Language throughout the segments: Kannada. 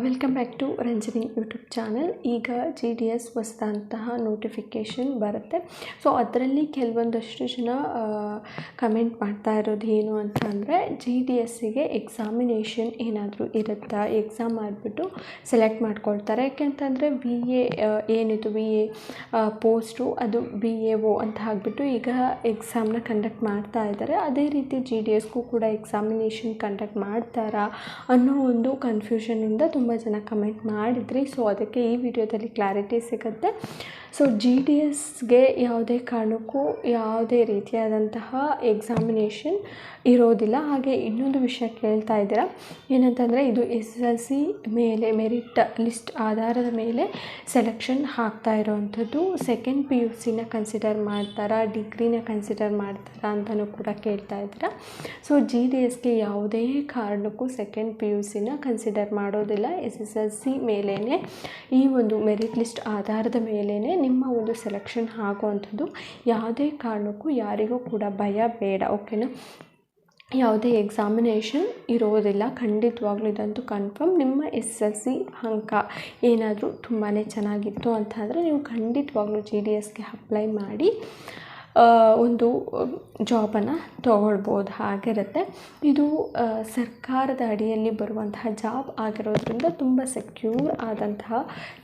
Welcome back to Ranjani YouTube channel. ಈಗ GDS ಹೊಸದಂತಹ ನೋಟಿಫಿಕೇಷನ್ ಬರುತ್ತೆ. ಸೊ ಅದರಲ್ಲಿ ಕೆಲವೊಂದಷ್ಟು ಜನ ಕಮೆಂಟ್ ಮಾಡ್ತಾ ಇರೋದು ಏನು ಅಂತ ಅಂದರೆ, GDSಗೆ ಎಕ್ಸಾಮಿನೇಷನ್ ಏನಾದರೂ ಇರುತ್ತಾ, ಎಕ್ಸಾಮ್ ಮಾಡಿಬಿಟ್ಟು ಸೆಲೆಕ್ಟ್ ಮಾಡ್ಕೊಳ್ತಾರೆ. ಯಾಕೆಂತಂದರೆ ಏನಿತ್ತು VA ಪೋಸ್ಟು ಅದು BAO ಅಂತ ಆಗಿಬಿಟ್ಟು ಈಗ ಎಕ್ಸಾಮ್ನ ಕಂಡಕ್ಟ್ ಮಾಡ್ತಾ ಇದ್ದಾರೆ. ಅದೇ ರೀತಿ GDSಗೂ ಕೂಡ ಎಕ್ಸಾಮಿನೇಷನ್ ಕಂಡಕ್ಟ್ ಮಾಡ್ತಾರಾ ಅನ್ನೋ ಒಂದು ಕನ್ಫ್ಯೂಷನಿಂದ ತುಂಬ ಜನ ಕಮೆಂಟ್ ಮಾಡಿದ್ರಿ. ಸೊ ಅದಕ್ಕೆ ಈ ವಿಡಿಯೋದಲ್ಲಿ ಕ್ಲಾರಿಟಿ ಸಿಗುತ್ತೆ. ಸೊ GDSಗೆ ಯಾವುದೇ ಕಾರಣಕ್ಕೂ ಯಾವುದೇ ರೀತಿಯಾದಂತಹ ಎಕ್ಸಾಮಿನೇಷನ್ ಇರೋದಿಲ್ಲ. ಹಾಗೆ ಇನ್ನೊಂದು ವಿಷಯ ಕೇಳ್ತಾ ಇದ್ದೀರಾ ಏನಂತಂದರೆ, ಇದು SSLC ಮೇಲೆ ಮೆರಿಟ್ ಲಿಸ್ಟ್ ಆಧಾರದ ಮೇಲೆ ಸೆಲೆಕ್ಷನ್ ಆಗ್ತಾ ಇರೋವಂಥದ್ದು. ಸೆಕೆಂಡ್ PUCನ ಕನ್ಸಿಡರ್ ಮಾಡ್ತಾರಾ, ಡಿಗ್ರಿನ ಕನ್ಸಿಡರ್ ಮಾಡ್ತಾರಾ ಅಂತಲೂ ಕೂಡ ಕೇಳ್ತಾ ಇದ್ದೀರಾ. ಸೊ GDSಗೆ ಯಾವುದೇ ಕಾರಣಕ್ಕೂ ಸೆಕೆಂಡ್ PUCನ ಕನ್ಸಿಡರ್ ಮಾಡೋದಿಲ್ಲ. SSLC ಮೇಲೇ ಈ ಒಂದು ಮೆರಿಟ್ ಲಿಸ್ಟ್ ಆಧಾರದ ಮೇಲೇ ನಿಮ್ಮ ಒಂದು ಸೆಲೆಕ್ಷನ್ ಆಗುವಂಥದ್ದು. ಯಾವುದೇ ಕಾರಣಕ್ಕೂ ಯಾರಿಗೂ ಕೂಡ ಭಯ ಬೇಡ, ಓಕೆನಾ. ಯಾವುದೇ ಎಕ್ಸಾಮಿನೇಷನ್ ಇರೋದಿಲ್ಲ, ಖಂಡಿತವಾಗ್ಲೂ ಇದಂತೂ ಕನ್ಫರ್ಮ್. ನಿಮ್ಮ SSLC ಅಂಕ ಏನಾದರೂ ತುಂಬಾ ಚೆನ್ನಾಗಿತ್ತು ಅಂತ ಅಂದರೆ ನೀವು ಖಂಡಿತವಾಗ್ಲೂ GDSಗೆ ಅಪ್ಲೈ ಮಾಡಿ ಒಂದು ಜಾಬನ್ನು ತೊಗೊಳ್ಬೋದು ಆಗಿರುತ್ತೆ. ಇದು ಸರ್ಕಾರದ ಅಡಿಯಲ್ಲಿ ಬರುವಂತಹ ಜಾಬ್ ಆಗಿರೋದ್ರಿಂದ ತುಂಬ ಸೆಕ್ಯೂರ್ ಆದಂತಹ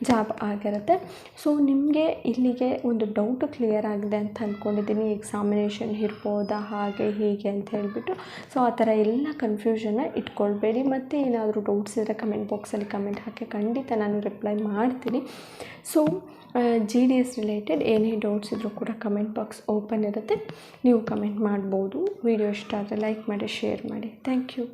ಜಾಬ್ ಆಗಿರುತ್ತೆ. ಸೊ ನಿಮಗೆ ಇಲ್ಲಿಗೆ ಒಂದು ಡೌಟ್ ಕ್ಲಿಯರ್ ಆಗಿದೆ ಅಂತ ಅಂದ್ಕೊಂಡಿದ್ದೀನಿ. ಎಕ್ಸಾಮಿನೇಷನ್ ಇರ್ಬೋದಾ ಹಾಗೆ ಹೀಗೆ ಅಂತ ಹೇಳಿಬಿಟ್ಟು. ಸೊ ಆ ಥರ ಎಲ್ಲ ಕನ್ಫ್ಯೂಷನ್ನ ಇಟ್ಕೊಳ್ಬೇಡಿ. ಮತ್ತು ಏನಾದರೂ ಡೌಟ್ಸ್ ಇದ್ದರೆ ಕಮೆಂಟ್ ಬಾಕ್ಸಲ್ಲಿ ಕಮೆಂಟ್ ಹಾಕಿ, ಖಂಡಿತ ನಾನು ರಿಪ್ಲೈ ಮಾಡ್ತೀನಿ. ಸೊ GDS ರಿಲೇಟೆಡ್ ಏನೇ ಡೌಟ್ಸ್ ಇದ್ದರೂ ಕೂಡ ಕಮೆಂಟ್ ಬಾಕ್ಸ್ ಓಪನ್ ಇರುತ್ತೆ, ನೀವು ಕಮೆಂಟ್ ಮಾಡ್ಬೋದು. ವಿಡಿಯೋ ಇಷ್ಟ ಆದರೆ ಲೈಕ್ ಮಾಡಿ, ಶೇರ್ ಮಾಡಿ. Thank you.